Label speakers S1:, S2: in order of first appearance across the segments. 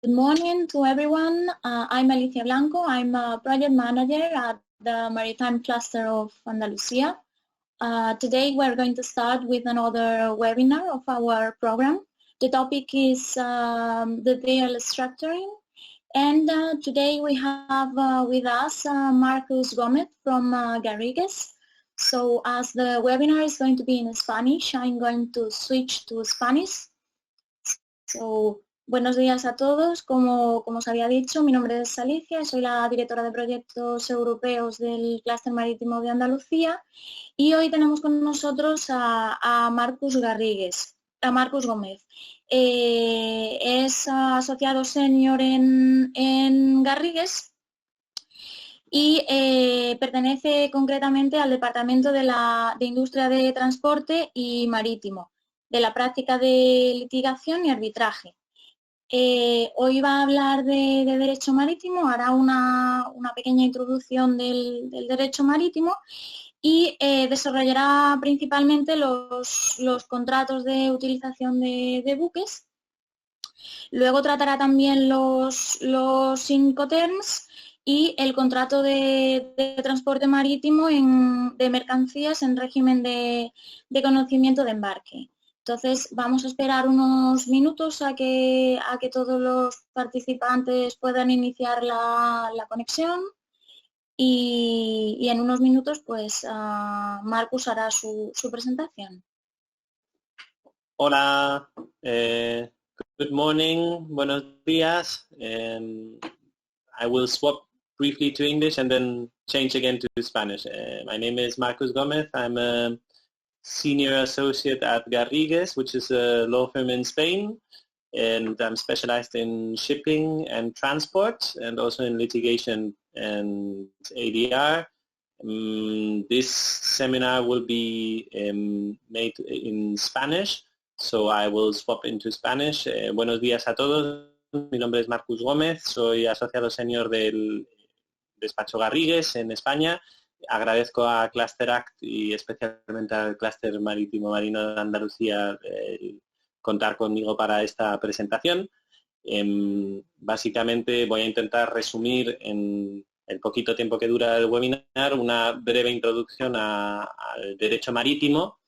S1: Good morning to everyone. I'm Alicia Blanco. I'm a project manager at the Maritime Cluster of Andalusia. Today we're going to start with another webinar of our program. The topic is the DL structuring. And today we have with us Marcus Gomez from Garrigues. So as the webinar is going to be in Spanish, I'm going to switch to Spanish. So, buenos días a todos. Como os había dicho, mi nombre es Alicia, soy la directora de proyectos europeos del Clúster Marítimo de Andalucía y hoy tenemos con nosotros a Marcus Garrigues, a Marcus Gómez. Es asociado senior en Garrigues y pertenece concretamente al Departamento de Industria de Transporte y Marítimo, de la práctica de litigación y arbitraje. Hoy va a hablar de derecho marítimo, hará una pequeña introducción del derecho marítimo y desarrollará principalmente los contratos de utilización de buques. Luego tratará también los Incoterms y el contrato de transporte marítimo de mercancías en régimen de conocimiento de embarque. Entonces vamos a esperar unos minutos a que todos los participantes puedan iniciar la conexión y en unos minutos pues Marcus hará su presentación.
S2: Hola, good morning, buenos días. I will swap briefly to English and then change again to Spanish. My name is Marcus Gomez. I'm a senior associate at Garrigues, which is a law firm in Spain, and I'm specialized in shipping and transport and also in litigation and ADR. This seminar will be made in Spanish, so I will swap into Spanish. Buenos días a todos. Mi nombre es Marcus Gómez, soy asociado senior del despacho Garrigues en España. Agradezco a Cluster Act y especialmente al Clúster Marítimo Marino de Andalucía contar conmigo para esta presentación. Básicamente voy a intentar resumir en el poquito tiempo que dura el webinar una breve introducción al derecho marítimo.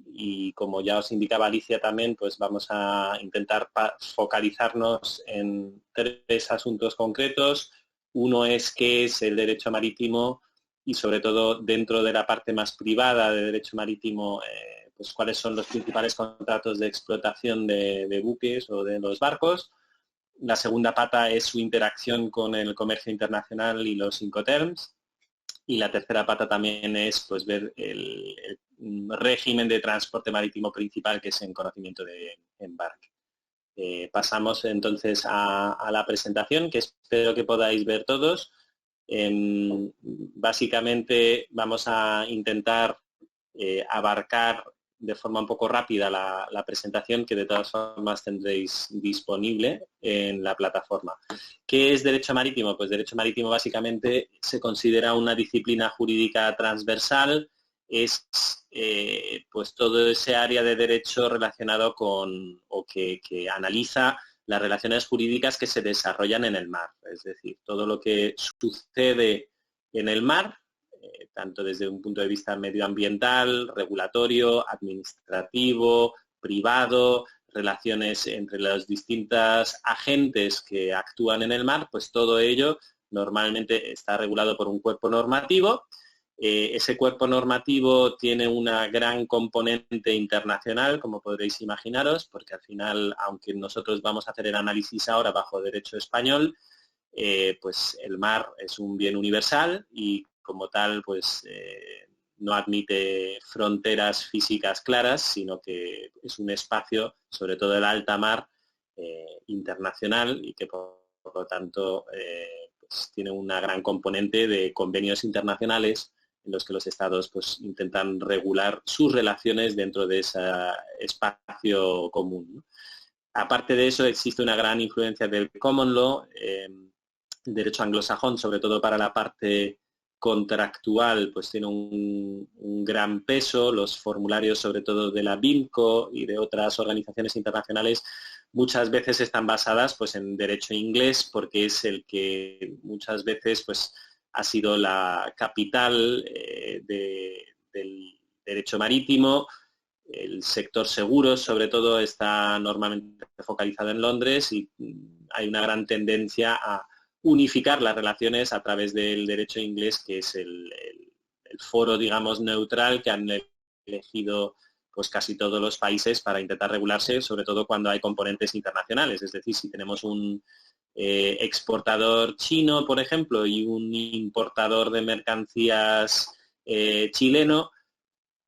S2: Y como ya os indicaba Alicia también, pues vamos a intentar focalizarnos en tres asuntos concretos. Uno es qué es el derecho marítimo y sobre todo dentro de la parte más privada de derecho marítimo, pues cuáles son los principales contratos de explotación de buques o de los barcos. La segunda pata es su interacción con el comercio internacional y los Incoterms. Y la tercera pata también es pues ver el régimen de transporte marítimo principal, que es en conocimiento de embarque. Pasamos entonces a la presentación, que espero que podáis ver todos. Básicamente vamos a intentar abarcar de forma un poco rápida la presentación, que de todas formas tendréis disponible en la plataforma. ¿Qué es derecho marítimo? Pues derecho marítimo básicamente se considera una disciplina jurídica transversal, es pues todo ese área de derecho relacionado con o que analiza las relaciones jurídicas que se desarrollan en el mar, es decir, todo lo que sucede en el mar, tanto desde un punto de vista medioambiental, regulatorio, administrativo, privado, relaciones entre los distintos agentes que actúan en el mar, pues todo ello normalmente está regulado por un cuerpo normativo. Ese cuerpo normativo tiene una gran componente internacional, como podréis imaginaros, porque al final, aunque nosotros vamos a hacer el análisis ahora bajo derecho español, pues el mar es un bien universal y como tal pues no admite fronteras físicas claras, sino que es un espacio, sobre todo el alta mar, internacional y que por lo tanto pues tiene una gran componente de convenios internacionales en los que los estados pues intentan regular sus relaciones dentro de ese espacio común, ¿no? Aparte de eso existe una gran influencia del common law, el derecho anglosajón, sobre todo para la parte contractual pues tiene un gran peso. Los formularios, sobre todo de la BIMCO y de otras organizaciones internacionales, muchas veces están basadas pues en derecho inglés, porque es el que muchas veces pues ha sido la capital del derecho marítimo. El sector seguros, sobre todo, está normalmente focalizado en Londres y hay una gran tendencia a unificar las relaciones a través del derecho inglés, que es el foro, digamos, neutral que han elegido pues casi todos los países para intentar regularse, sobre todo cuando hay componentes internacionales. Es decir, si tenemos un exportador chino, por ejemplo, y un importador de mercancías chileno,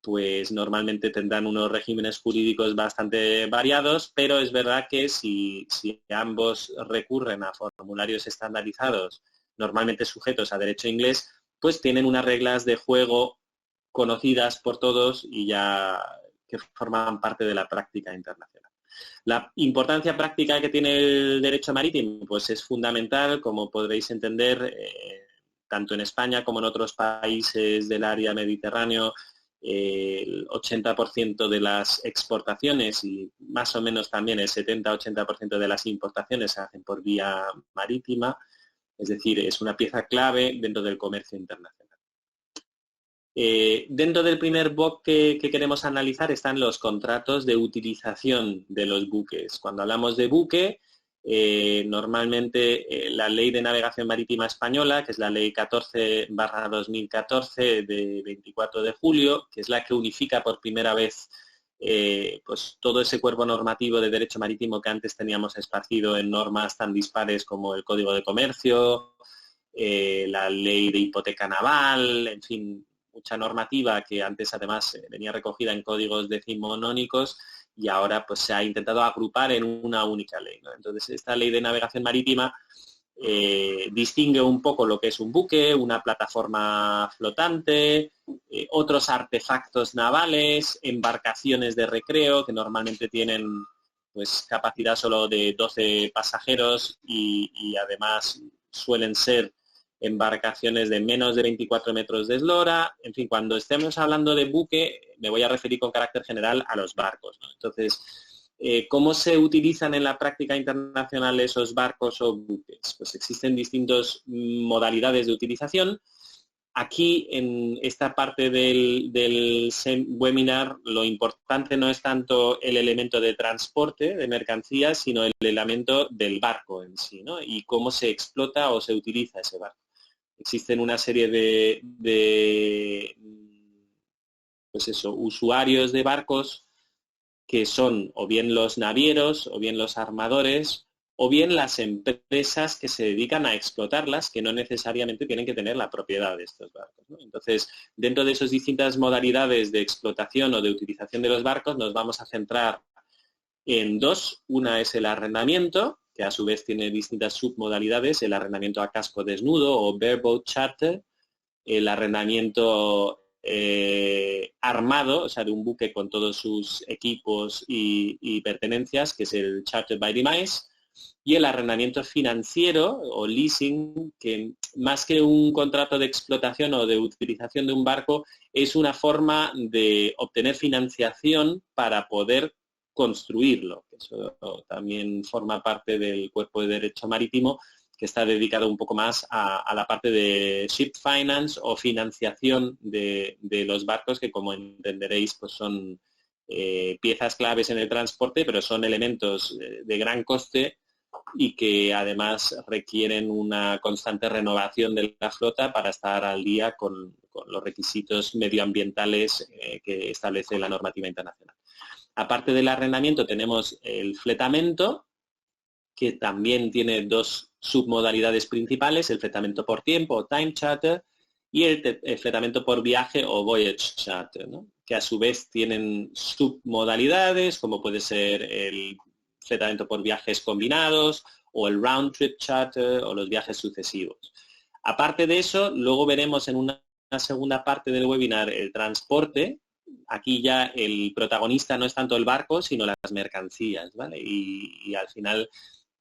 S2: pues normalmente tendrán unos regímenes jurídicos bastante variados, pero es verdad que si ambos recurren a formularios estandarizados, normalmente sujetos a derecho inglés, pues tienen unas reglas de juego conocidas por todos y ya que forman parte de la práctica internacional. La importancia práctica que tiene el derecho marítimo pues es fundamental, como podréis entender, tanto en España como en otros países del área mediterráneo. El 80% de las exportaciones y más o menos también el 70-80% de las importaciones se hacen por vía marítima, es decir, es una pieza clave dentro del comercio internacional. Dentro del primer bloque que queremos analizar están los contratos de utilización de los buques. Cuando hablamos de buque, normalmente la Ley de Navegación Marítima Española, que es la Ley 14/2014 de 24 de julio, que es la que unifica por primera vez pues todo ese cuerpo normativo de derecho marítimo que antes teníamos esparcido en normas tan dispares como el Código de Comercio, la Ley de Hipoteca Naval, en fin, mucha normativa que antes además venía recogida en códigos decimonónicos y ahora pues se ha intentado agrupar en una única ley, ¿no? Entonces esta Ley de Navegación Marítima distingue un poco lo que es un buque, una plataforma flotante, otros artefactos navales, embarcaciones de recreo que normalmente tienen pues capacidad solo de 12 pasajeros y además suelen ser embarcaciones de menos de 24 metros de eslora. En fin, cuando estemos hablando de buque, me voy a referir con carácter general a los barcos, ¿no? Entonces, ¿cómo se utilizan en la práctica internacional esos barcos o buques? Pues existen distintas modalidades de utilización. Aquí, en esta parte del webinar, lo importante no es tanto el elemento de transporte de mercancías, sino el elemento del barco en sí, ¿no? Y cómo se explota o se utiliza ese barco. Existen una serie de pues eso, usuarios de barcos que son o bien los navieros, o bien los armadores, o bien las empresas que se dedican a explotarlas, que no necesariamente tienen que tener la propiedad de estos barcos, ¿no? Entonces, dentro de esas distintas modalidades de explotación o de utilización de los barcos, nos vamos a centrar en dos. Una es el arrendamiento, que a su vez tiene distintas submodalidades: el arrendamiento a casco desnudo o bareboat charter, el arrendamiento armado, o sea, de un buque con todos sus equipos y pertenencias, que es el charter by demise, y el arrendamiento financiero o leasing, que más que un contrato de explotación o de utilización de un barco, es una forma de obtener financiación para poder construirlo. Eso también forma parte del cuerpo de derecho marítimo, que está dedicado un poco más a la parte de ship finance o financiación de los barcos, que como entenderéis pues son piezas claves en el transporte, pero son elementos de gran coste y que además requieren una constante renovación de la flota para estar al día con los requisitos medioambientales que establece la normativa internacional. Aparte del arrendamiento tenemos el fletamento, que también tiene dos submodalidades principales: el fletamento por tiempo o time charter y el fletamento por viaje o voyage charter, ¿no? Que a su vez tienen submodalidades, como puede ser el fletamento por viajes combinados o el round trip charter o los viajes sucesivos. Aparte de eso, luego veremos en una segunda parte del webinar el transporte. Aquí ya el protagonista no es tanto el barco, sino las mercancías, ¿vale? Y al final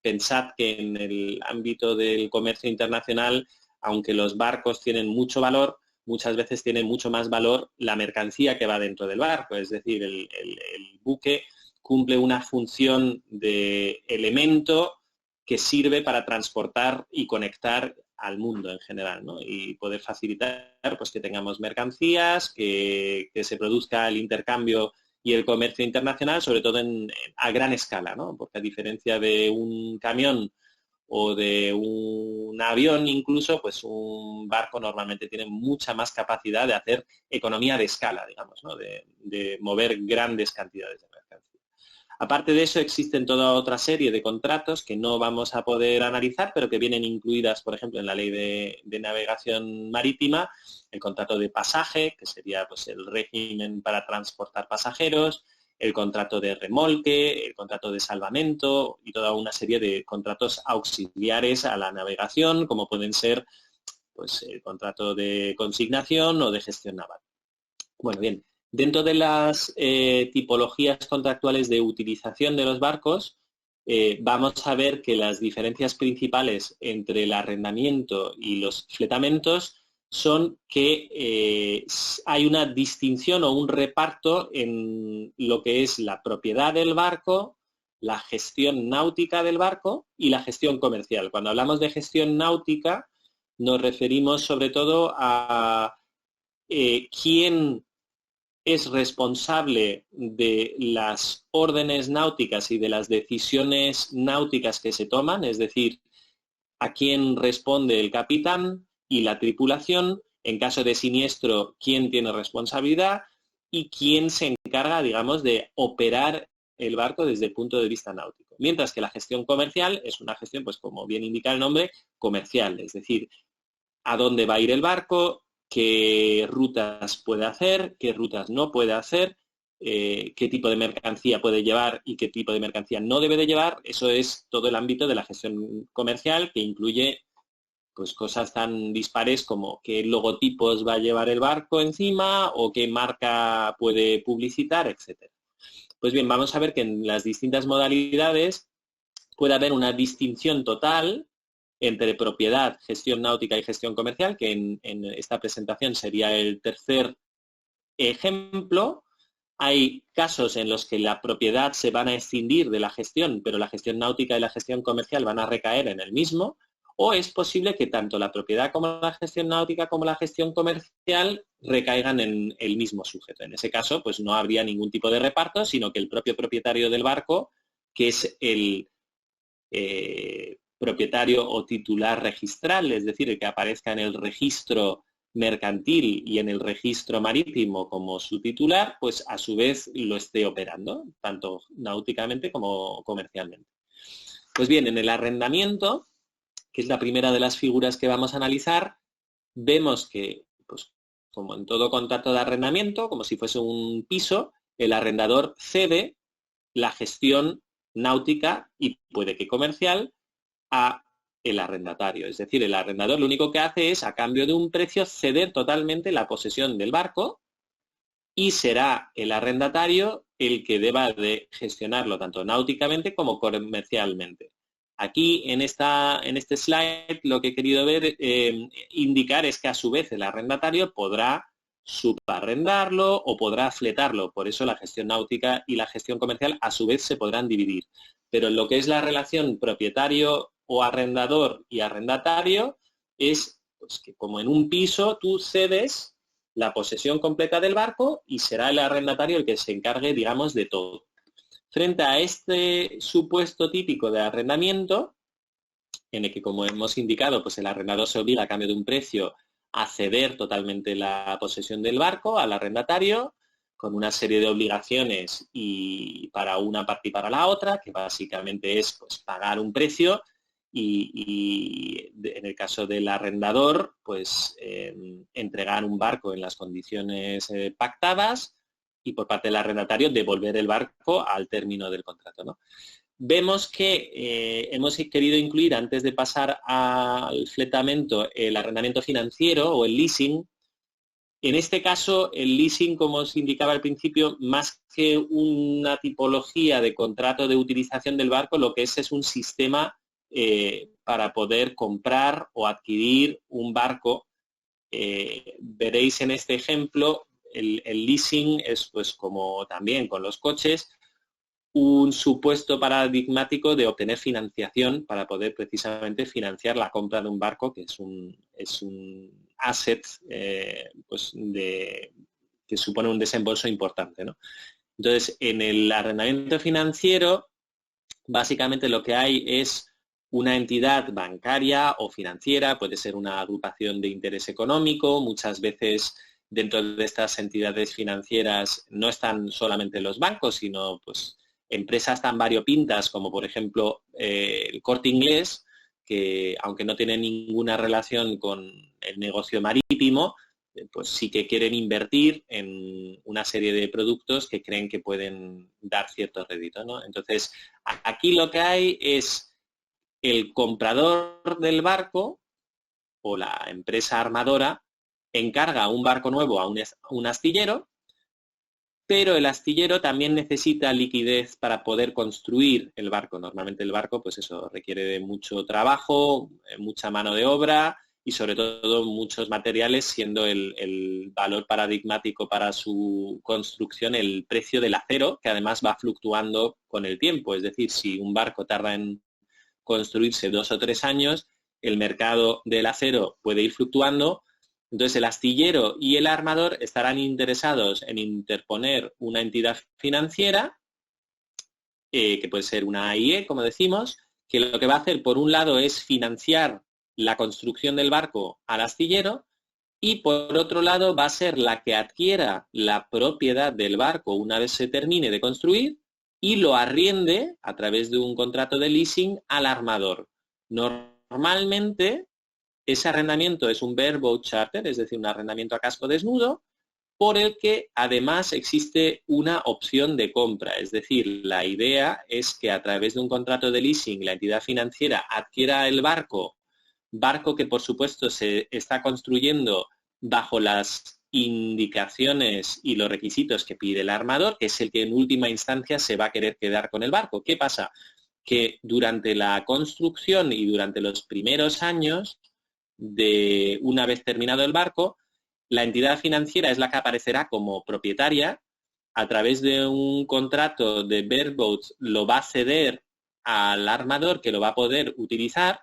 S2: pensad que en el ámbito del comercio internacional aunque los barcos tienen mucho valor, muchas veces tiene mucho más valor la mercancía que va dentro del barco, es decir, el buque cumple una función de elemento que sirve para transportar y conectar al mundo en general, ¿no? Y poder facilitar pues, que tengamos mercancías, que se produzca el intercambio y el comercio internacional, sobre todo a gran escala, ¿no? Porque a diferencia de un camión o de un avión incluso, pues un barco normalmente tiene mucha más capacidad de hacer economía de escala, digamos, ¿no? De mover grandes cantidades de mercancía. Aparte de eso, existen toda otra serie de contratos que no vamos a poder analizar, pero que vienen incluidas, por ejemplo, en la Ley de Navegación Marítima, el contrato de pasaje, que sería pues, el régimen para transportar pasajeros, el contrato de remolque, el contrato de salvamento y toda una serie de contratos auxiliares a la navegación, como pueden ser pues, el contrato de consignación o de gestión naval. Bueno, bien. Dentro de las tipologías contractuales de utilización de los barcos, vamos a ver que las diferencias principales entre el arrendamiento y los fletamentos son que hay una distinción o un reparto en lo que es la propiedad del barco, la gestión náutica del barco y la gestión comercial. Cuando hablamos de gestión náutica, nos referimos sobre todo a quién es responsable de las órdenes náuticas y de las decisiones náuticas que se toman, es decir, a quién responde el capitán y la tripulación, en caso de siniestro, quién tiene responsabilidad y quién se encarga, digamos, de operar el barco desde el punto de vista náutico. Mientras que la gestión comercial es una gestión, pues como bien indica el nombre, comercial, es decir, a dónde va a ir el barco, qué rutas puede hacer, qué rutas no puede hacer, qué tipo de mercancía puede llevar y qué tipo de mercancía no debe de llevar. Eso es todo el ámbito de la gestión comercial, que incluye pues, cosas tan dispares como qué logotipos va a llevar el barco encima o qué marca puede publicitar, etc. Pues bien, vamos a ver que en las distintas modalidades puede haber una distinción total entre propiedad, gestión náutica y gestión comercial, que en esta presentación sería el tercer ejemplo. Hay casos en los que la propiedad se van a escindir de la gestión, pero la gestión náutica y la gestión comercial van a recaer en el mismo, o es posible que tanto la propiedad como la gestión náutica como la gestión comercial recaigan en el mismo sujeto. En ese caso, pues no habría ningún tipo de reparto, sino que el propio propietario del barco, que es el propietario o titular registral, es decir, el que aparezca en el registro mercantil y en el registro marítimo como su titular, pues a su vez lo esté operando, tanto náuticamente como comercialmente. Pues bien, en el arrendamiento, que es la primera de las figuras que vamos a analizar, vemos que, pues, como en todo contrato de arrendamiento, como si fuese un piso, el arrendador cede la gestión náutica y puede que comercial a el arrendatario. Es decir, el arrendador lo único que hace es, a cambio de un precio, ceder totalmente la posesión del barco y será el arrendatario el que deba de gestionarlo tanto náuticamente como comercialmente. Aquí, en este slide, lo que he querido indicar es que a su vez el arrendatario podrá subarrendarlo o podrá fletarlo. Por eso la gestión náutica y la gestión comercial a su vez se podrán dividir. Pero en lo que es la relación propietario o arrendador y arrendatario es pues, que como en un piso tú cedes la posesión completa del barco y será el arrendatario el que se encargue, digamos, de todo. Frente a este supuesto típico de arrendamiento, en el que, como hemos indicado, pues el arrendador se obliga a cambio de un precio a ceder totalmente la posesión del barco al arrendatario, con una serie de obligaciones y para una parte y para la otra, que básicamente es pues, pagar un precio y en el caso del arrendador, pues entregar un barco en las condiciones pactadas y por parte del arrendatario devolver el barco al término del contrato, ¿no? Vemos que hemos querido incluir, antes de pasar al fletamento, el arrendamiento financiero o el leasing. En este caso, el leasing, como os indicaba al principio, más que una tipología de contrato de utilización del barco, lo que es un sistema para poder comprar o adquirir un barco. Veréis en este ejemplo, el leasing es, pues, como también con los coches, un supuesto paradigmático de obtener financiación para poder precisamente financiar la compra de un barco, que es un asset pues que supone un desembolso importante, ¿no? Entonces, en el arrendamiento financiero, básicamente lo que hay es una entidad bancaria o financiera, puede ser una agrupación de interés económico. Muchas veces dentro de estas entidades financieras no están solamente los bancos, sino pues empresas tan variopintas como por ejemplo el Corte Inglés, que aunque no tiene ninguna relación con el negocio marítimo, pues sí que quieren invertir en una serie de productos que creen que pueden dar cierto rédito, ¿no? Entonces, aquí lo que hay es el comprador del barco o la empresa armadora encarga un barco nuevo a un astillero, pero el astillero también necesita liquidez para poder construir el barco. Normalmente el barco, pues eso, requiere de mucho trabajo, mucha mano de obra y sobre todo muchos materiales, siendo el valor paradigmático para su construcción el precio del acero, que además va fluctuando con el tiempo. Es decir, si un barco tarda en construirse 2 o 3 años, el mercado del acero puede ir fluctuando. Entonces, el astillero y el armador estarán interesados en interponer una entidad financiera, que puede ser una AIE, como decimos, que lo que va a hacer, por un lado, es financiar la construcción del barco al astillero y, por otro lado, va a ser la que adquiera la propiedad del barco una vez se termine de construir y lo arriende a través de un contrato de leasing al armador. Normalmente, ese arrendamiento es un bareboat charter, es decir, un arrendamiento a casco desnudo, por el que además existe una opción de compra. Es decir, la idea es que a través de un contrato de leasing la entidad financiera adquiera el barco que por supuesto se está construyendo bajo las indicaciones y los requisitos que pide el armador, que es el que en última instancia se va a querer quedar con el barco. ¿Qué pasa? Que durante la construcción y durante los primeros años, de una vez terminado el barco, la entidad financiera es la que aparecerá como propietaria. A través de un contrato de bareboat lo va a ceder al armador, que lo va a poder utilizar,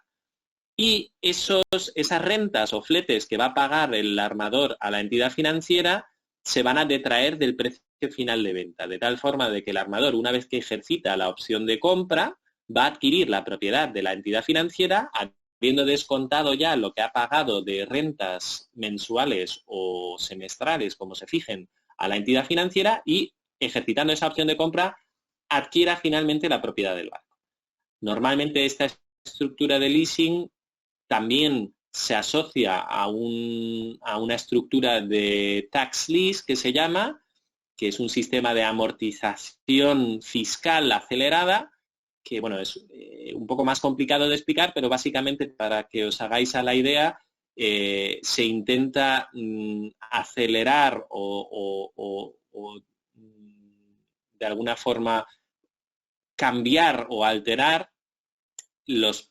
S2: y esas rentas o fletes que va a pagar el armador a la entidad financiera se van a detraer del precio final de venta, de tal forma de que el armador, una vez que ejercita la opción de compra, va a adquirir la propiedad de la entidad financiera, habiendo descontado ya lo que ha pagado de rentas mensuales o semestrales, como se fijen, a la entidad financiera, y ejercitando esa opción de compra, adquiera finalmente la propiedad del barco. Normalmente esta estructura de leasing también se asocia a una estructura de tax lease que se llama, que es un sistema de amortización fiscal acelerada, que bueno, es un poco más complicado de explicar, pero básicamente para que os hagáis a la idea, se intenta acelerar o de alguna forma cambiar o alterar los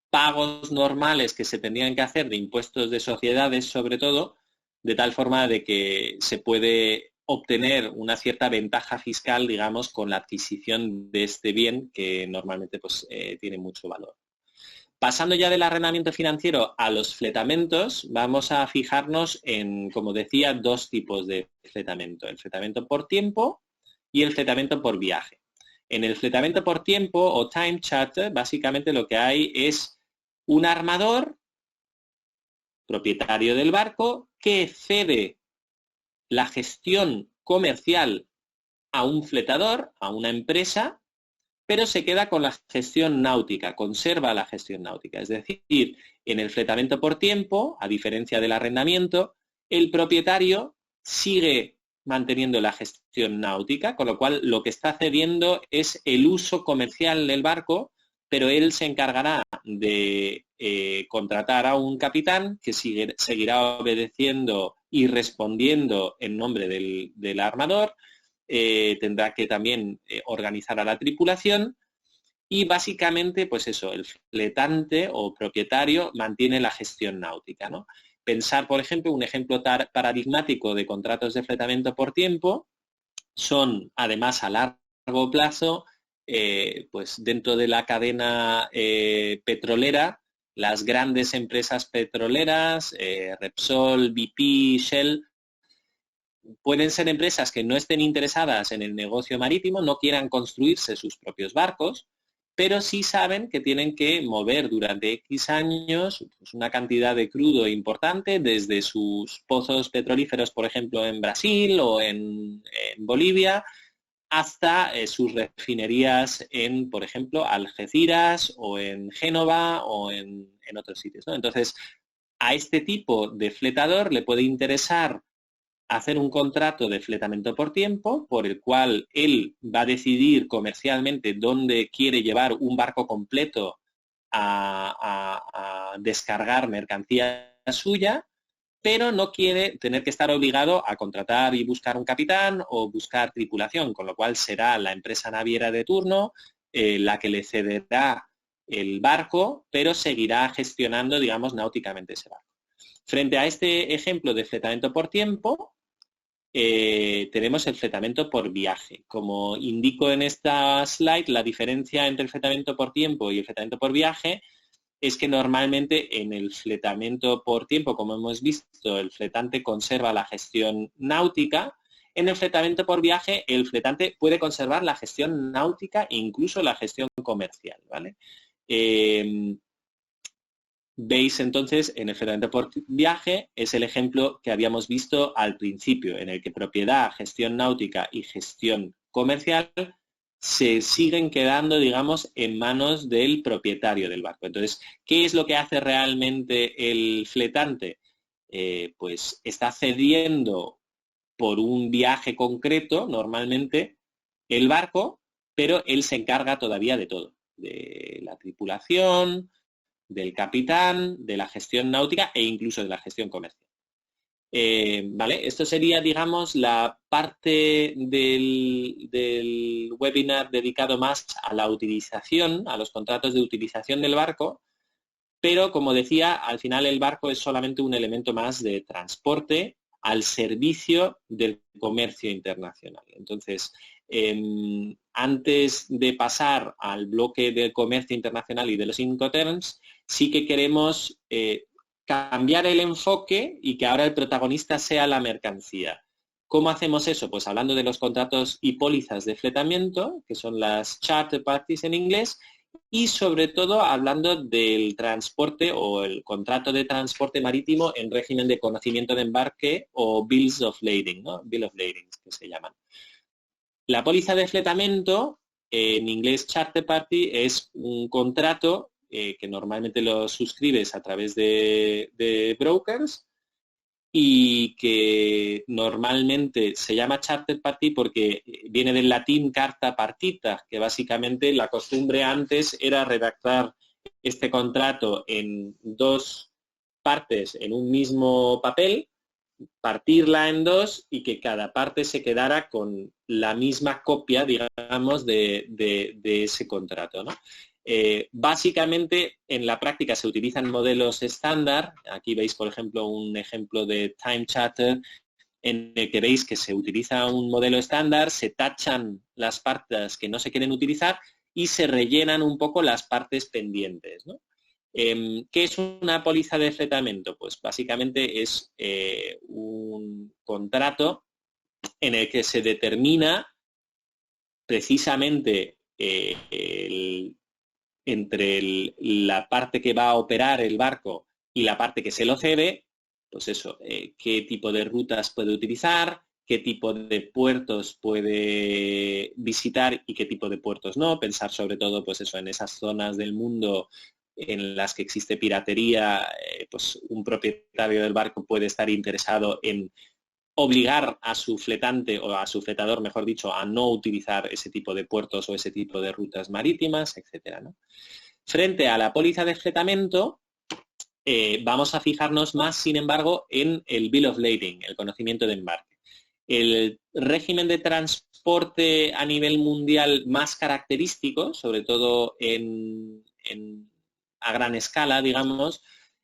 S2: pagos normales que se tendrían que hacer de impuestos de sociedades, sobre todo, de tal forma de que se puede obtener una cierta ventaja fiscal, digamos, con la adquisición de este bien que normalmente pues, tiene mucho valor. Pasando ya del arrendamiento financiero a los fletamentos, vamos a fijarnos en, como decía, 2 tipos de fletamento: el fletamento por tiempo y el fletamento por viaje. En el fletamento por tiempo o time charter, básicamente lo que hay es un armador, propietario del barco, que cede la gestión comercial a un fletador, a una empresa, pero se queda con la gestión náutica, conserva la gestión náutica. Es decir, en el fletamento por tiempo, a diferencia del arrendamiento, el propietario sigue manteniendo la gestión náutica, con lo cual lo que está cediendo es el uso comercial del barco, pero él se encargará de contratar a un capitán que seguirá obedeciendo y respondiendo en nombre del armador, tendrá que también organizar a la tripulación y básicamente, pues eso, el fletante o propietario mantiene la gestión náutica, ¿no? Pensar, por ejemplo, un ejemplo paradigmático de contratos de fletamiento por tiempo son, además, a largo plazo, pues dentro de la cadena petrolera, las grandes empresas petroleras, Repsol, BP, Shell, pueden ser empresas que no estén interesadas en el negocio marítimo, no quieran construirse sus propios barcos, pero sí saben que tienen que mover durante X años pues, una cantidad de crudo importante desde sus pozos petrolíferos, por ejemplo, en Brasil o en Bolivia, hasta sus refinerías en, por ejemplo, Algeciras o en Génova o en otros sitios, ¿no? Entonces, a este tipo de fletador le puede interesar hacer un contrato de fletamiento por tiempo por el cual él va a decidir comercialmente dónde quiere llevar un barco completo a descargar mercancía suya, pero no quiere tener que estar obligado a contratar y buscar un capitán o buscar tripulación, con lo cual será la empresa naviera de turno la que le cederá el barco, pero seguirá gestionando, digamos, náuticamente ese barco. Frente a este ejemplo de fletamiento por tiempo, tenemos el fletamiento por viaje. Como indico en esta slide, la diferencia entre el fletamiento por tiempo y el fletamiento por viaje es que normalmente en el fletamiento por tiempo, como hemos visto, el fletante conserva la gestión náutica. En el fletamiento por viaje, el fletante puede conservar la gestión náutica e incluso la gestión comercial, ¿vale? Veis entonces en el fletamiento por viaje es el ejemplo que habíamos visto al principio, en el que propiedad, gestión náutica y gestión comercial se siguen quedando, digamos, en manos del propietario del barco. Entonces, ¿qué es lo que hace realmente el fletante? Pues está cediendo por un viaje concreto, normalmente, el barco, pero él se encarga todavía de todo, de la tripulación, del capitán, de la gestión náutica e incluso de la gestión comercial. ¿Vale? Esto sería, digamos, la parte del webinar dedicado más a la utilización, a los contratos de utilización del barco, pero, como decía, al final el barco es solamente un elemento más de transporte al servicio del comercio internacional. Entonces, antes de pasar al bloque del comercio internacional y de los Incoterms, sí que queremos cambiar el enfoque y que ahora el protagonista sea la mercancía. ¿Cómo hacemos eso? Pues hablando de los contratos y pólizas de fletamiento, que son las charter parties en inglés, y sobre todo hablando del transporte o el contrato de transporte marítimo en régimen de conocimiento de embarque o bills of lading, ¿no? Bill of lading, que se llaman. La póliza de fletamiento, en inglés charter party, es un contrato que normalmente lo suscribes a través de brokers y que normalmente se llama charter party porque viene del latín carta partita, que básicamente la costumbre antes era redactar este contrato en dos partes en un mismo papel, partirla en dos y que cada parte se quedara con la misma copia, digamos, de ese contrato, ¿no? Básicamente, en la práctica se utilizan modelos estándar. Aquí veis, por ejemplo, un ejemplo de time charter en el que veis que se utiliza un modelo estándar, se tachan las partes que no se quieren utilizar y se rellenan un poco las partes pendientes, ¿no? ¿Qué es una póliza de fletamiento? Pues básicamente es un contrato en el que se determina precisamente entre la parte que va a operar el barco y la parte que se lo cede, pues eso, qué tipo de rutas puede utilizar, qué tipo de puertos puede visitar y qué tipo de puertos no. Pensar sobre todo, pues eso, en esas zonas del mundo en las que existe piratería, pues un propietario del barco puede estar interesado en obligar a su fletante o a su fletador, mejor dicho, a no utilizar ese tipo de puertos o ese tipo de rutas marítimas, etcétera, ¿no? Frente a la póliza de fletamiento, vamos a fijarnos más, sin embargo, en el bill of lading, el conocimiento de embarque. El régimen de transporte a nivel mundial más característico, sobre todo a gran escala, digamos,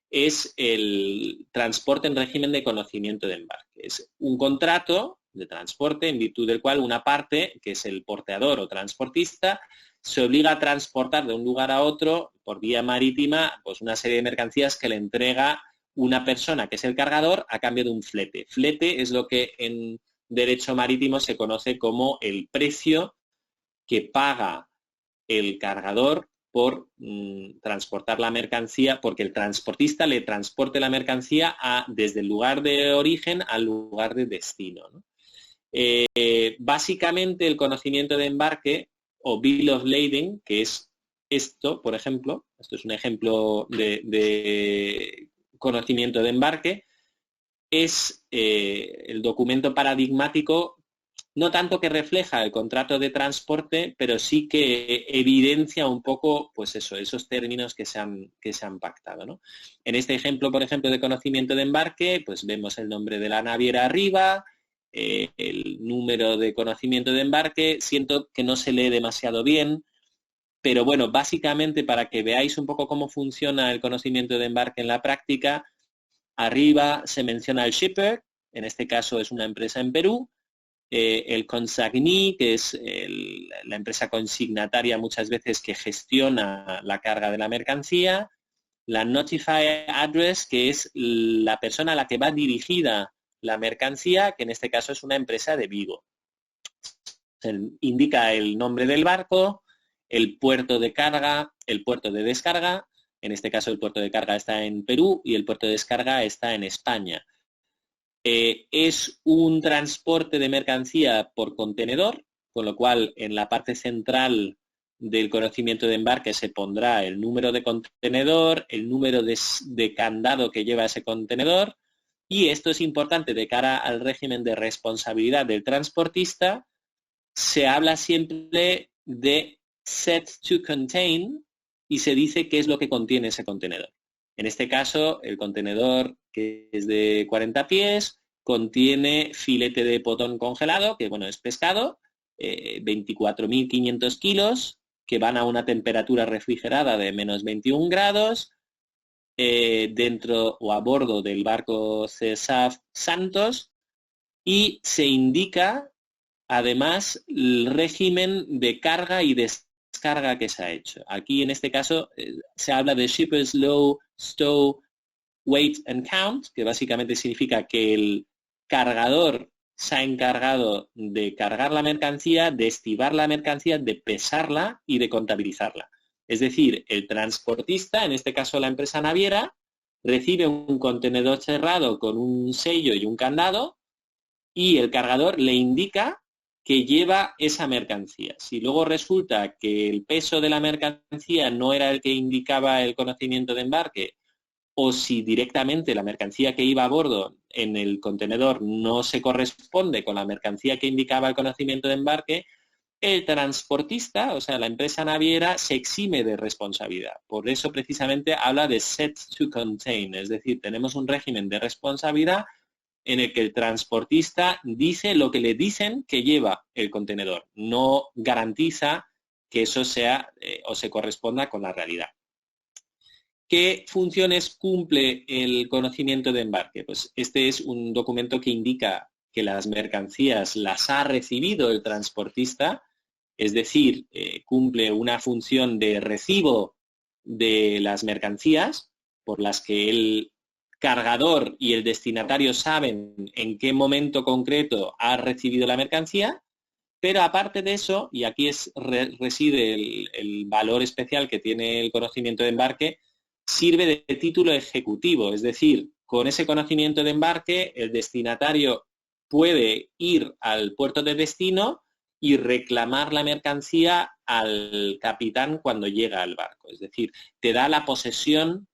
S2: es el transporte en régimen de conocimiento de embarque. Es un contrato de transporte en virtud del cual una parte, que es el porteador o transportista, se obliga a transportar de un lugar a otro por vía marítima pues una serie de mercancías que le entrega una persona que es el cargador a cambio de un flete. Flete es lo que en derecho marítimo se conoce como el precio que paga el cargador por transportar la mercancía, porque el transportista le transporte la mercancía desde el lugar de origen al lugar de destino, ¿no? Básicamente el conocimiento de embarque o Bill of Lading, que es esto, por ejemplo, esto es un ejemplo de conocimiento de embarque, es el documento paradigmático, no tanto que refleja el contrato de transporte, pero sí que evidencia un poco, pues eso, esos términos que se han pactado, ¿no? En este ejemplo, por ejemplo, de conocimiento de embarque, pues vemos el nombre de la naviera arriba, el número de conocimiento de embarque. Siento que no se lee demasiado bien, pero bueno, básicamente para que veáis un poco cómo funciona el conocimiento de embarque en la práctica, arriba se menciona el shipper, en este caso es una empresa en Perú, el consignee, que es la empresa consignataria muchas veces que gestiona la carga de la mercancía, la notify address, que es la persona a la que va dirigida la mercancía, que en este caso es una empresa de Vigo. Indica el nombre del barco, el puerto de carga, el puerto de descarga. En este caso el puerto de carga está en Perú y el puerto de descarga está en España. Es un transporte de mercancía por contenedor, con lo cual en la parte central del conocimiento de embarque se pondrá el número de contenedor, el número de candado que lleva ese contenedor, y esto es importante de cara al régimen de responsabilidad del transportista. Se habla siempre de set to contain y se dice qué es lo que contiene ese contenedor. En este caso, el contenedor, que es de 40 pies, contiene filete de potón congelado, que bueno, es pescado, 24.500 kilos, que van a una temperatura refrigerada de menos 21 grados, dentro o a bordo del barco CSAF Santos, y se indica además el régimen de carga y descarga que se ha hecho. Aquí en este caso se habla de Shipper's Low Stow Weight and Count, que básicamente significa que el cargador se ha encargado de cargar la mercancía, de estibar la mercancía, de pesarla y de contabilizarla. Es decir, el transportista, en este caso la empresa naviera, recibe un contenedor cerrado con un sello y un candado y el cargador le indica que lleva esa mercancía. Si luego resulta que el peso de la mercancía no era el que indicaba el conocimiento de embarque, o si directamente la mercancía que iba a bordo en el contenedor no se corresponde con la mercancía que indicaba el conocimiento de embarque, el transportista, o sea, la empresa naviera, se exime de responsabilidad. Por eso precisamente habla de set to contain, es decir, tenemos un régimen de responsabilidad en el que el transportista dice lo que le dicen que lleva el contenedor, no garantiza que eso sea o se corresponda con la realidad. ¿Qué funciones cumple el conocimiento de embarque? Pues este es un documento que indica que las mercancías las ha recibido el transportista, es decir, cumple una función de recibo de las mercancías por las que el cargador y el destinatario saben en qué momento concreto ha recibido la mercancía, pero aparte de eso, y aquí reside el valor especial que tiene el conocimiento de embarque, sirve de título ejecutivo, es decir, con ese conocimiento de embarque el destinatario puede ir al puerto de destino y reclamar la mercancía al capitán cuando llega al barco, es decir, te da la posesión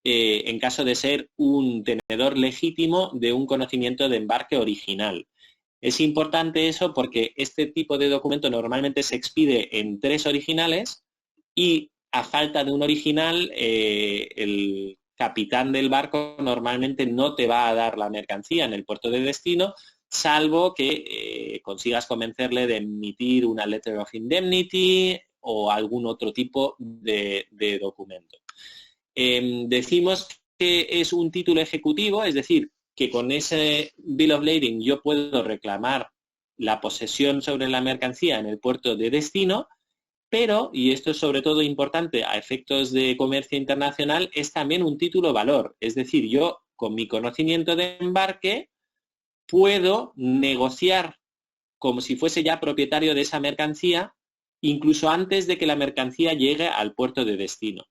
S2: en caso de ser un tenedor legítimo de un conocimiento de embarque original. Es importante eso porque este tipo de documento normalmente se expide en 3 originales y a falta de un original, el capitán del barco normalmente no te va a dar la mercancía en el puerto de destino salvo que consigas convencerle de emitir una letter of indemnity o algún otro tipo de documento. Decimos que es un título ejecutivo, es decir, que con ese Bill of Lading yo puedo reclamar la posesión sobre la mercancía en el puerto de destino, pero, y esto es sobre todo importante a efectos de comercio internacional, es también un título valor. Es decir, yo con mi conocimiento de embarque puedo negociar como si fuese ya propietario de esa mercancía, incluso antes de que la mercancía llegue al puerto de destino.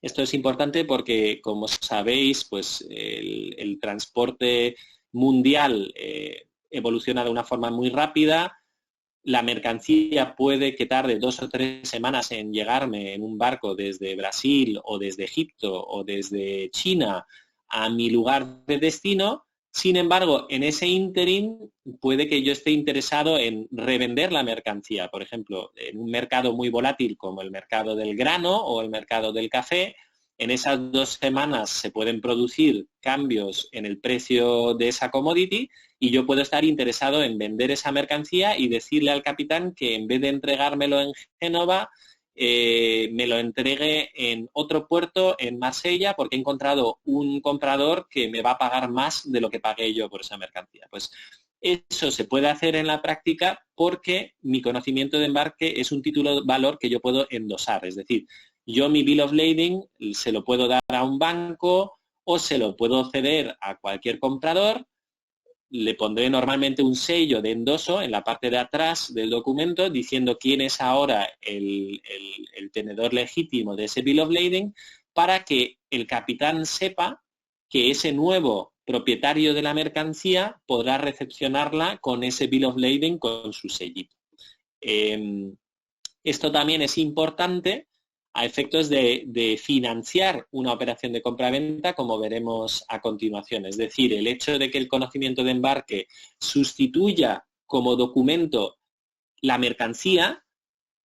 S2: Esto es importante porque, como sabéis, pues el transporte mundial evoluciona de una forma muy rápida. La mercancía puede que tarde 2 o 3 semanas en llegarme en un barco desde Brasil o desde Egipto o desde China a mi lugar de destino. Sin embargo, en ese ínterin puede que yo esté interesado en revender la mercancía. Por ejemplo, en un mercado muy volátil como el mercado del grano o el mercado del café, en esas 2 semanas se pueden producir cambios en el precio de esa commodity y yo puedo estar interesado en vender esa mercancía y decirle al capitán que en vez de entregármelo en Génova, me lo entregue en otro puerto, en Marsella, porque he encontrado un comprador que me va a pagar más de lo que pagué yo por esa mercancía. Pues eso se puede hacer en la práctica porque mi conocimiento de embarque es un título de valor que yo puedo endosar. Es decir, yo mi Bill of Lading se lo puedo dar a un banco o se lo puedo ceder a cualquier comprador. Le pondré normalmente un sello de endoso en la parte de atrás del documento diciendo quién es ahora el tenedor legítimo de ese Bill of Lading para que el capitán sepa que ese nuevo propietario de la mercancía podrá recepcionarla con ese Bill of Lading con su sellito. Esto también es importante a efectos de financiar una operación de compra-venta, como veremos a continuación. Es decir, el hecho de que el conocimiento de embarque sustituya como documento la mercancía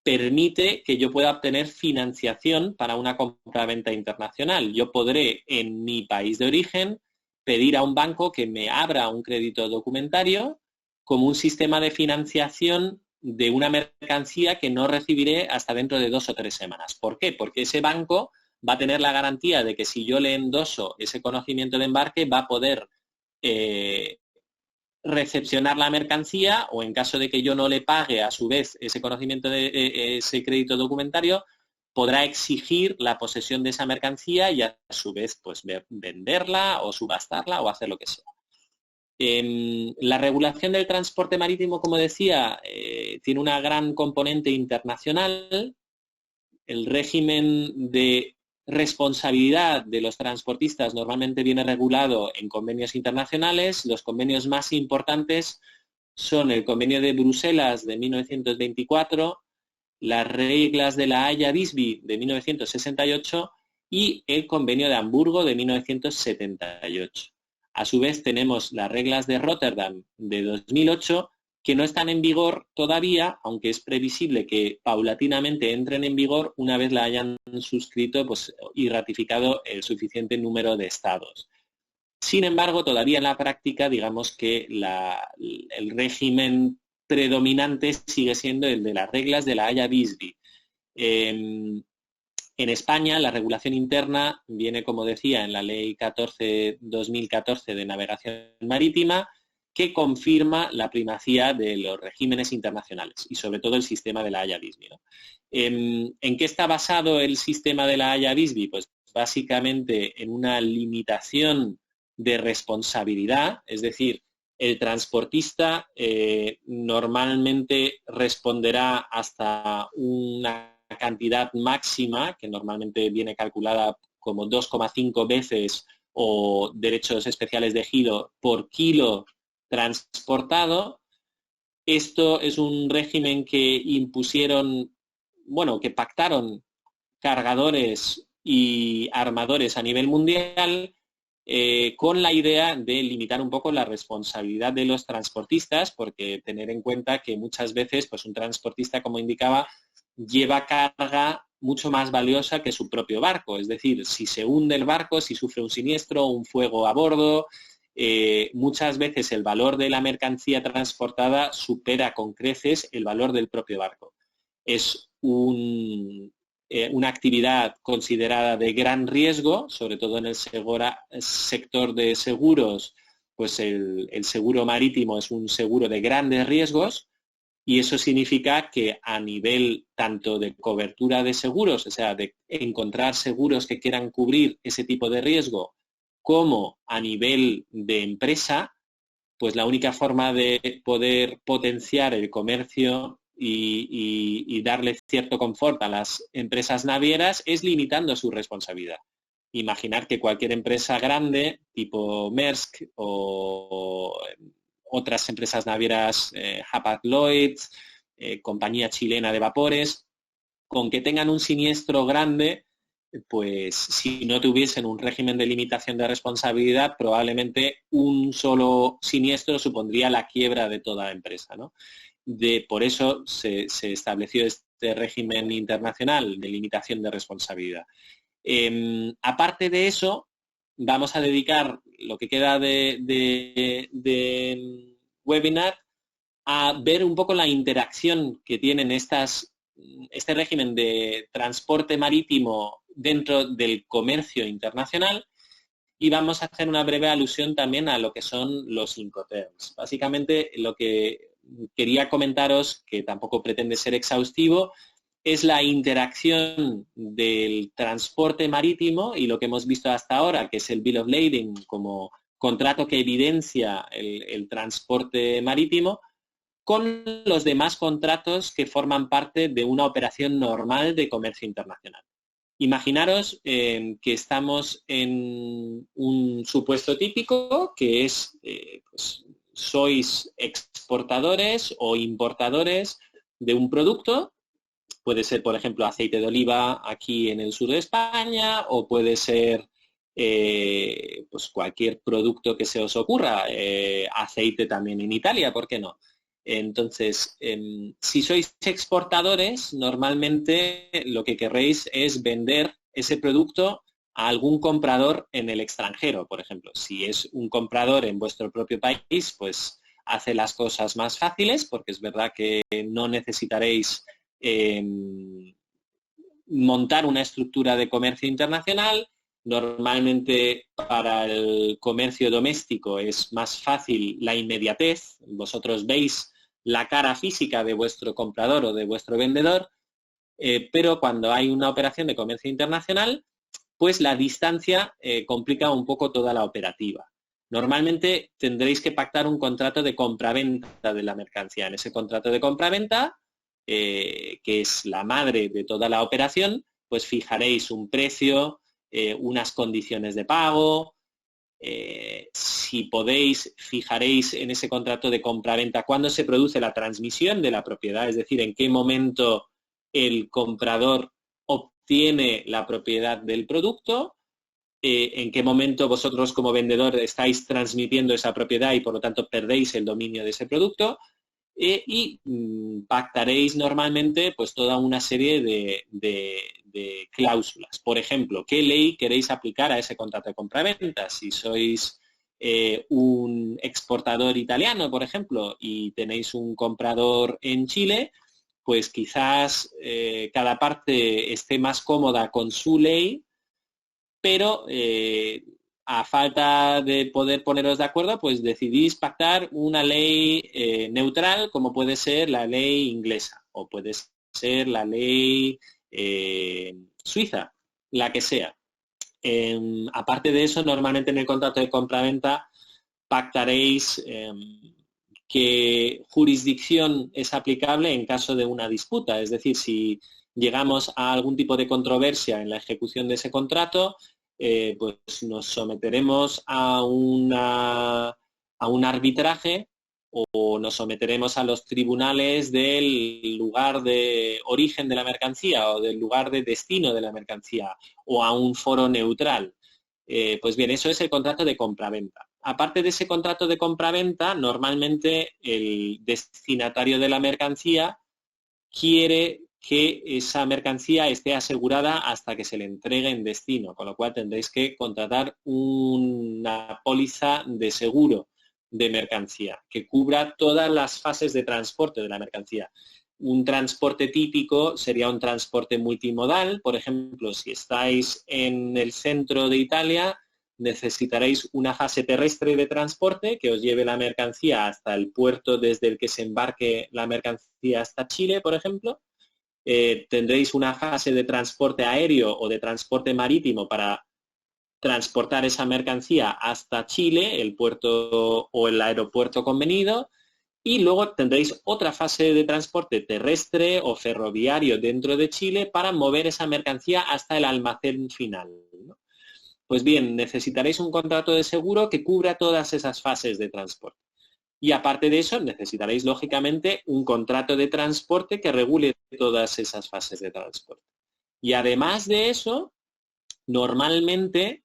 S2: permite que yo pueda obtener financiación para una compra-venta internacional. Yo podré, en mi país de origen, pedir a un banco que me abra un crédito documentario como un sistema de financiación de una mercancía que no recibiré hasta dentro de 2 o 3 semanas. ¿Por qué? Porque ese banco va a tener la garantía de que si yo le endoso ese conocimiento de embarque va a poder recepcionar la mercancía o en caso de que yo no le pague a su vez ese conocimiento de ese crédito documentario, podrá exigir la posesión de esa mercancía y a su vez pues venderla o subastarla o hacer lo que sea. La regulación del transporte marítimo, como decía, tiene una gran componente internacional. El régimen de responsabilidad de los transportistas normalmente viene regulado en convenios internacionales. Los convenios más importantes son el Convenio de Bruselas de 1924, las reglas de la Haya-Visby de 1968 y el Convenio de Hamburgo de 1978. A su vez tenemos las reglas de Rotterdam de 2008 que no están en vigor todavía, aunque es previsible que paulatinamente entren en vigor una vez la hayan suscrito y ratificado el suficiente número de estados. Sin embargo, todavía en la práctica, digamos que el régimen predominante sigue siendo el de las reglas de la Haya-Visby. En España, la regulación interna viene, como decía, en la Ley 14/2014 de Navegación Marítima, que confirma la primacía de los regímenes internacionales y sobre todo el sistema de la Haya-Visby, ¿no? ¿En qué está basado el sistema de la Haya-Visby? Pues básicamente en una limitación de responsabilidad, es decir, el transportista normalmente responderá hasta una cantidad máxima, que normalmente viene calculada como 2,5 veces o derechos especiales de giro por kilo transportado. Esto es un régimen que impusieron, que pactaron cargadores y armadores a nivel mundial con la idea de limitar un poco la responsabilidad de los transportistas, porque tener en cuenta que muchas veces pues un transportista, como indicaba, lleva carga mucho más valiosa que su propio barco. Es decir, si se hunde el barco, si sufre un siniestro, un fuego a bordo, muchas veces el valor de la mercancía transportada supera con creces el valor del propio barco. Es una actividad considerada de gran riesgo, sobre todo en el sector de seguros, pues el seguro marítimo es un seguro de grandes riesgos, y eso significa que a nivel tanto de cobertura de seguros, o sea, de encontrar seguros que quieran cubrir ese tipo de riesgo, como a nivel de empresa, pues la única forma de poder potenciar el comercio y darle cierto confort a las empresas navieras es limitando su responsabilidad. Imaginar que cualquier empresa grande, tipo Maersk o otras empresas navieras, Hapag-Lloyd, compañía chilena de vapores, con que tengan un siniestro grande, pues si no tuviesen un régimen de limitación de responsabilidad, probablemente un solo siniestro supondría la quiebra de toda la empresa, ¿no? Por eso se estableció este régimen internacional de limitación de responsabilidad. Aparte de eso, vamos a dedicar lo que queda de webinar a ver un poco la interacción que tienen este régimen de transporte marítimo dentro del comercio internacional, y vamos a hacer una breve alusión también a lo que son los Incoterms. Básicamente lo que quería comentaros, que tampoco pretende ser exhaustivo, es la interacción del transporte marítimo y lo que hemos visto hasta ahora, que es el Bill of Lading como contrato que evidencia el transporte marítimo, con los demás contratos que forman parte de una operación normal de comercio internacional. Imaginaros que estamos en un supuesto típico, que es, pues, sois exportadores o importadores de un producto. Puede ser, por ejemplo, aceite de oliva aquí en el sur de España, o puede ser pues cualquier producto que se os ocurra, aceite también en Italia, ¿por qué no? Entonces, si sois exportadores, normalmente lo que querréis es vender ese producto a algún comprador en el extranjero, por ejemplo. Si es un comprador en vuestro propio país, pues hace las cosas más fáciles, porque es verdad que no necesitaréis montar una estructura de comercio internacional. Normalmente para el comercio doméstico es más fácil la inmediatez. Vosotros veis la cara física de vuestro comprador o de vuestro vendedor, pero cuando hay una operación de comercio internacional, pues la distancia complica un poco toda la operativa. Normalmente tendréis que pactar un contrato de compraventa de la mercancía. En ese contrato de compraventa, que es la madre de toda la operación, pues fijaréis un precio, unas condiciones de pago. Si podéis, fijaréis en ese contrato de compraventa cuándo se produce la transmisión de la propiedad, es decir, en qué momento el comprador obtiene la propiedad del producto, en qué momento vosotros como vendedor estáis transmitiendo esa propiedad y por lo tanto perdéis el dominio de ese producto, y pactaréis normalmente pues toda una serie de cláusulas. Por ejemplo, ¿qué ley queréis aplicar a ese contrato de compraventa? Si sois un exportador italiano, por ejemplo, y tenéis un comprador en Chile, pues quizás cada parte esté más cómoda con su ley, pero a falta de poder poneros de acuerdo, pues decidís pactar una ley neutral, como puede ser la ley inglesa o puede ser la ley suiza, la que sea. Aparte de eso, normalmente en el contrato de compraventa pactaréis qué jurisdicción es aplicable en caso de una disputa. Es decir, si llegamos a algún tipo de controversia en la ejecución de ese contrato, pues nos someteremos a un arbitraje o nos someteremos a los tribunales del lugar de origen de la mercancía o del lugar de destino de la mercancía o a un foro neutral. Pues bien, eso es el contrato de compraventa. Aparte de ese contrato de compraventa, normalmente el destinatario de la mercancía quiere que esa mercancía esté asegurada hasta que se le entregue en destino, con lo cual tendréis que contratar una póliza de seguro de mercancía que cubra todas las fases de transporte de la mercancía. Un transporte típico sería un transporte multimodal. Por ejemplo, si estáis en el centro de Italia, necesitaréis una fase terrestre de transporte que os lleve la mercancía hasta el puerto desde el que se embarque la mercancía hasta Chile, por ejemplo. Tendréis una fase de transporte aéreo o de transporte marítimo para transportar esa mercancía hasta Chile, el puerto o el aeropuerto convenido, y luego tendréis otra fase de transporte terrestre o ferroviario dentro de Chile para mover esa mercancía hasta el almacén final, ¿no? Pues bien, necesitaréis un contrato de seguro que cubra todas esas fases de transporte. Y aparte de eso, necesitaréis, lógicamente, un contrato de transporte que regule todas esas fases de transporte. Y además de eso, normalmente,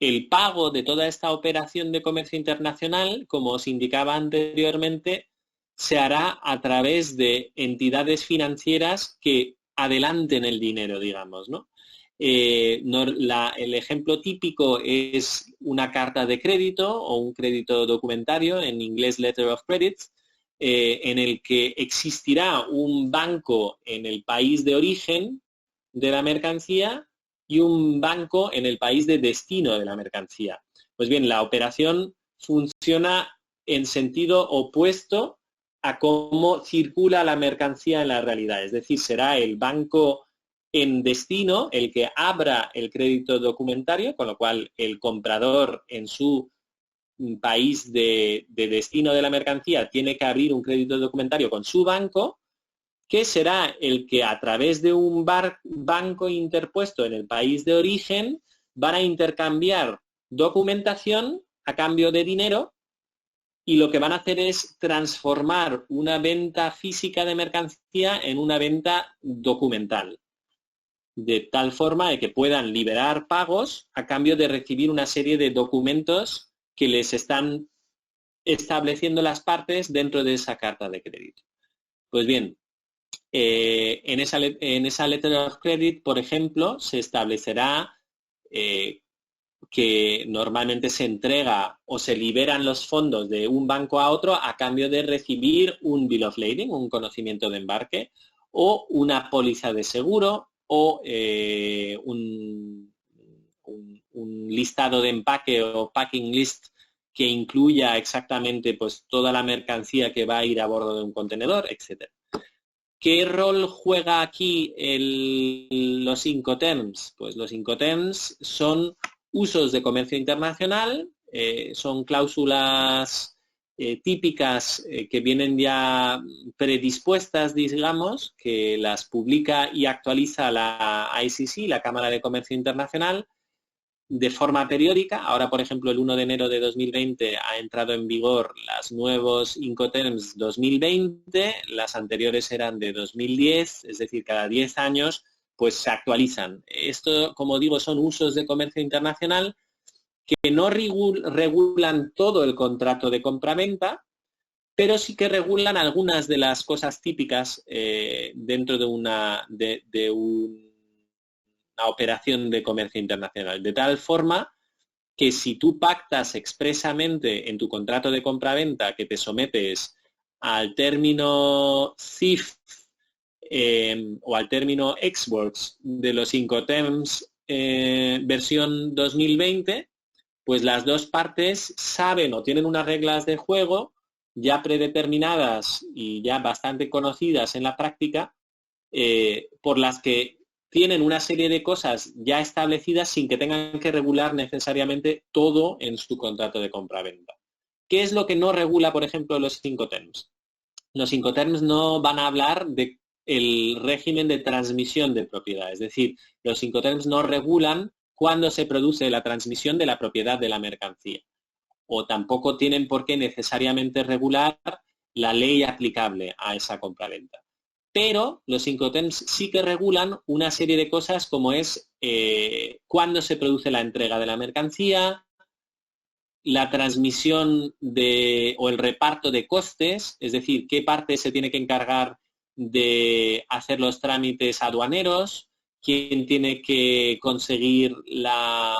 S2: el pago de toda esta operación de comercio internacional, como os indicaba anteriormente, se hará a través de entidades financieras que adelanten el dinero, digamos, ¿no? El ejemplo típico es una carta de crédito o un crédito documentario, en inglés Letter of Credit, en el que existirá un banco en el país de origen de la mercancía y un banco en el país de destino de la mercancía. Pues bien, la operación funciona en sentido opuesto a cómo circula la mercancía en la realidad. Es decir, será el banco en destino el que abra el crédito documentario, con lo cual el comprador en su país de destino de la mercancía tiene que abrir un crédito documentario con su banco, que será el que a través de un banco interpuesto en el país de origen van a intercambiar documentación a cambio de dinero, y lo que van a hacer es transformar una venta física de mercancía en una venta documental, de tal forma de que puedan liberar pagos a cambio de recibir una serie de documentos que les están estableciendo las partes dentro de esa carta de crédito. Pues bien, en esa letter of credit, por ejemplo, se establecerá que normalmente se entrega o se liberan los fondos de un banco a otro a cambio de recibir un bill of lading, un conocimiento de embarque, o una póliza de seguro, o un listado de empaque o packing list que incluya exactamente pues toda la mercancía que va a ir a bordo de un contenedor, etcétera. ¿Qué rol juega aquí los Incoterms? Pues los Incoterms son usos de comercio internacional, son cláusulas típicas que vienen ya predispuestas, digamos, que las publica y actualiza la ICC, la Cámara de Comercio Internacional, de forma periódica. Ahora, por ejemplo, el 1 de enero de 2020 ha entrado en vigor los nuevos Incoterms 2020, las anteriores eran de 2010, es decir, cada 10 años pues se actualizan. Esto, como digo, son usos de comercio internacional que no regulan todo el contrato de compraventa, pero sí que regulan algunas de las cosas típicas dentro de una operación de comercio internacional, de tal forma que si tú pactas expresamente en tu contrato de compraventa que te sometes al término CIF o al término Ex-Works de los Incoterms versión 2020, pues las dos partes saben o tienen unas reglas de juego ya predeterminadas y ya bastante conocidas en la práctica, por las que tienen una serie de cosas ya establecidas sin que tengan que regular necesariamente todo en su contrato de compraventa. ¿Qué es lo que no regula, por ejemplo, los Incoterms? Los Incoterms no van a hablar de el régimen de transmisión de propiedad, es decir, los Incoterms no regulan cuándo se produce la transmisión de la propiedad de la mercancía, o tampoco tienen por qué necesariamente regular la ley aplicable a esa compraventa. Pero los Incoterms sí que regulan una serie de cosas como es cuándo se produce la entrega de la mercancía, la transmisión o el reparto de costes, es decir, qué parte se tiene que encargar de hacer los trámites aduaneros, quién tiene que conseguir la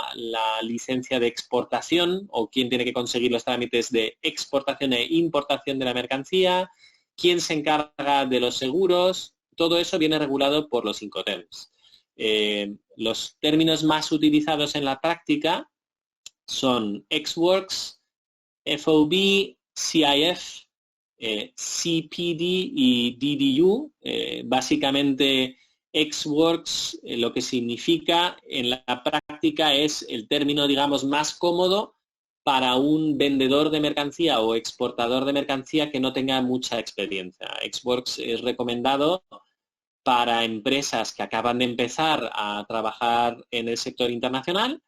S2: licencia de exportación o quién tiene que conseguir los trámites de exportación e importación de la mercancía, quién se encarga de los seguros. Todo eso viene regulado por los Incoterms. Los términos más utilizados en la práctica son Ex-Works, FOB, CIF, CPD y DDU. Básicamente, Ex-Works lo que significa en la práctica es el término, digamos, más cómodo para un vendedor de mercancía o exportador de mercancía que no tenga mucha experiencia. Ex-Works es recomendado para empresas que acaban de empezar a trabajar en el sector internacional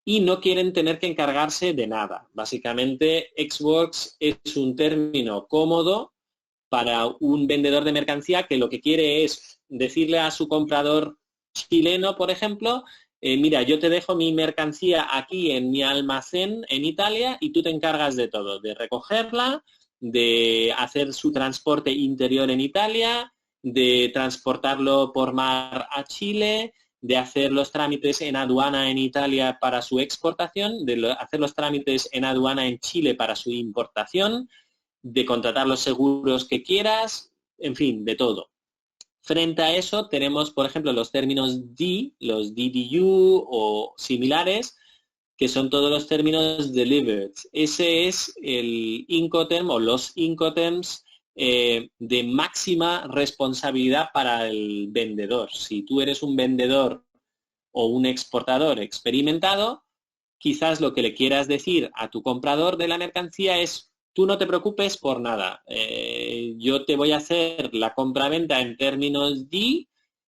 S2: y no quieren tener que encargarse de nada. Básicamente, Ex-Works es un término cómodo para un vendedor de mercancía que lo que quiere es decirle a su comprador chileno, por ejemplo, mira, yo te dejo mi mercancía aquí en mi almacén en Italia y tú te encargas de todo, de recogerla, de hacer su transporte interior en Italia, de transportarlo por mar a Chile, de hacer los trámites en aduana en Italia para su exportación, de hacer los trámites en aduana en Chile para su importación, de contratar los seguros que quieras, en fin, de todo. Frente a eso tenemos, por ejemplo, los términos D, los DDU o similares, que son todos los términos delivered. Ese es el Incoterm o los Incoterms de máxima responsabilidad para el vendedor. Si tú eres un vendedor o un exportador experimentado, quizás lo que le quieras decir a tu comprador de la mercancía es: tú no te preocupes por nada, yo te voy a hacer la compraventa en términos D,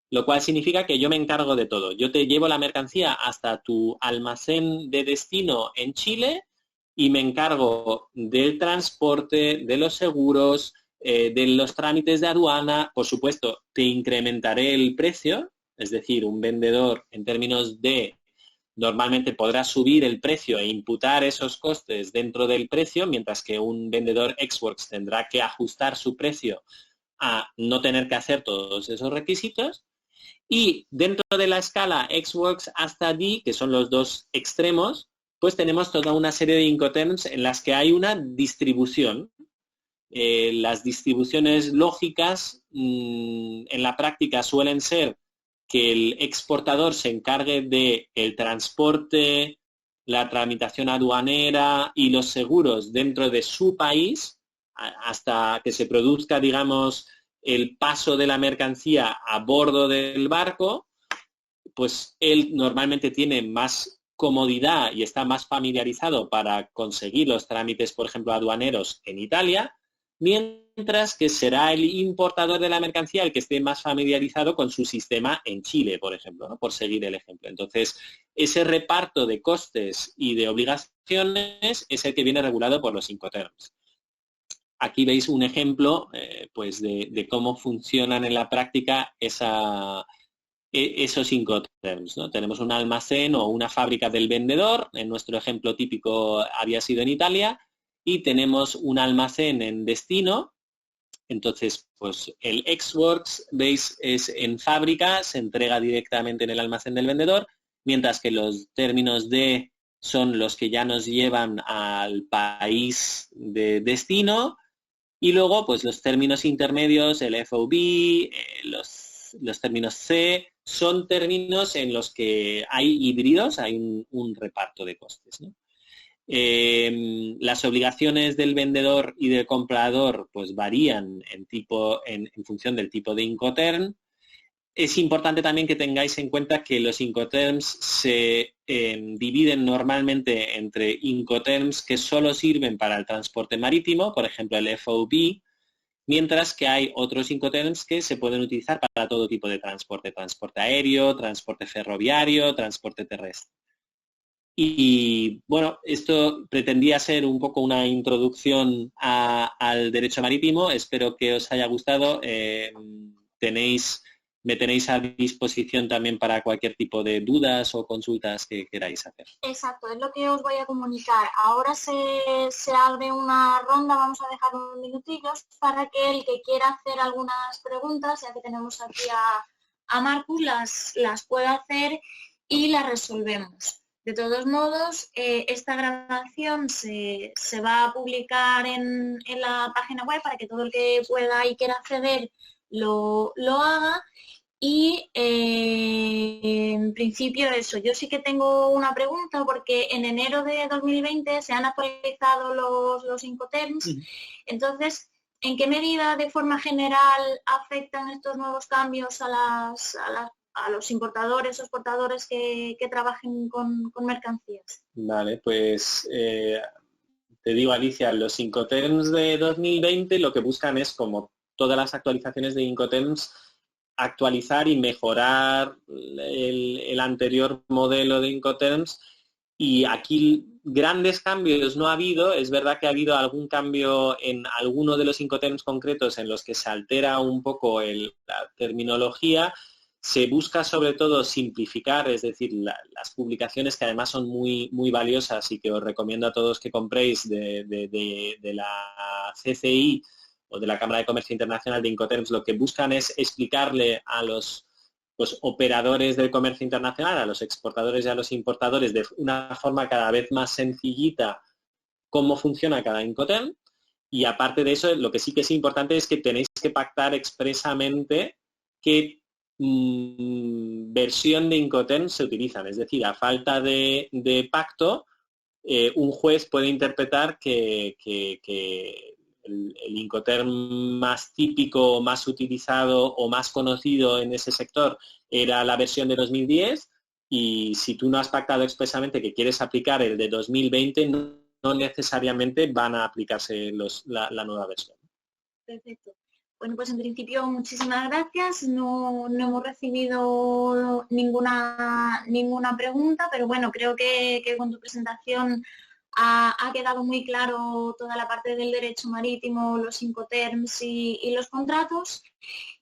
S2: lo cual significa que yo me encargo de todo. Yo te llevo la mercancía hasta tu almacén de destino en Chile y me encargo del transporte, de los seguros, de los trámites de aduana. Por supuesto, te incrementaré el precio, es decir, un vendedor en términos D normalmente podrá subir el precio e imputar esos costes dentro del precio, mientras que un vendedor Ex-Works tendrá que ajustar su precio a no tener que hacer todos esos requisitos. Y dentro de la escala Ex-Works hasta D, que son los dos extremos, pues tenemos toda una serie de Incoterms en las que hay una distribución. Las distribuciones lógicas en la práctica suelen ser que el exportador se encargue del transporte, la tramitación aduanera y los seguros dentro de su país hasta que se produzca, digamos, el paso de la mercancía a bordo del barco. Pues él normalmente tiene más comodidad y está más familiarizado para conseguir los trámites, por ejemplo, aduaneros en Italia, mientras que será el importador de la mercancía el que esté más familiarizado con su sistema en Chile, por ejemplo, ¿no? Por seguir el ejemplo. Entonces, ese reparto de costes y de obligaciones es el que viene regulado por los Incoterms. Aquí veis un ejemplo pues de cómo funcionan en la práctica esos Incoterms, ¿no? Tenemos un almacén o una fábrica del vendedor, en nuestro ejemplo típico había sido en Italia, y tenemos un almacén en destino. Entonces, pues el Ex-Works, veis, es en fábrica, se entrega directamente en el almacén del vendedor, mientras que los términos D son los que ya nos llevan al país de destino, y luego pues los términos intermedios, el FOB, los términos C, son términos en los que hay híbridos, hay un reparto de costes, ¿no? Las obligaciones del vendedor y del comprador pues varían en función del tipo de Incoterm. Es importante también que tengáis en cuenta que los Incoterms se dividen normalmente entre Incoterms que solo sirven para el transporte marítimo, por ejemplo el FOB, mientras que hay otros Incoterms que se pueden utilizar para todo tipo de transporte aéreo, transporte ferroviario, transporte terrestre. Y bueno, esto pretendía ser un poco una introducción al derecho marítimo. Espero que os haya gustado. Tenéis me tenéis a disposición también para cualquier tipo de dudas o consultas que queráis hacer.
S1: Exacto, es lo que os voy a comunicar. Ahora se abre una ronda, vamos a dejar unos minutillos para que el que quiera hacer algunas preguntas, ya que tenemos aquí a Marcus, las pueda hacer y las resolvemos. De todos modos, esta grabación se va a publicar en la página web para que todo el que pueda y quiera acceder lo haga. Y en principio eso, yo sí que tengo una pregunta porque en enero de 2020 se han actualizado los Incoterms. Entonces, ¿en qué medida de forma general afectan estos nuevos cambios a los importadores o exportadores que trabajen con mercancías?
S2: Vale, pues te digo, Alicia, los Incoterms de 2020 lo que buscan es, como todas las actualizaciones de Incoterms, actualizar y mejorar el anterior modelo de Incoterms, y aquí grandes cambios no ha habido. Es verdad que ha habido algún cambio en alguno de los Incoterms concretos en los que se altera un poco la terminología. Se busca sobre todo simplificar, es decir, las publicaciones, que además son muy, muy valiosas y que os recomiendo a todos que compréis de la CCI o de la Cámara de Comercio Internacional de Incoterms. Lo que buscan es explicarle a los operadores del comercio internacional, a los exportadores y a los importadores, de una forma cada vez más sencillita cómo funciona cada Incoterm. Y aparte de eso, lo que sí que es importante es que tenéis que pactar expresamente qué versión de Incoterm se utilizan. Es decir, a falta de pacto, un juez puede interpretar que el Incoterm más típico, más utilizado o más conocido en ese sector era la versión de 2010, y si tú no has pactado expresamente que quieres aplicar el de 2020, no necesariamente van a aplicarse la nueva versión.
S1: Perfecto. Bueno, pues en principio muchísimas gracias. No hemos recibido ninguna pregunta, pero bueno, creo que con tu presentación ha quedado muy claro toda la parte del derecho marítimo, los Incoterms y los contratos.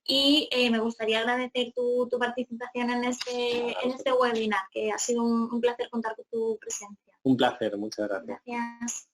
S1: Y me gustaría agradecer tu participación en este webinar, que ha sido un placer contar con tu presencia.
S2: Un placer, muchas gracias.
S1: Gracias.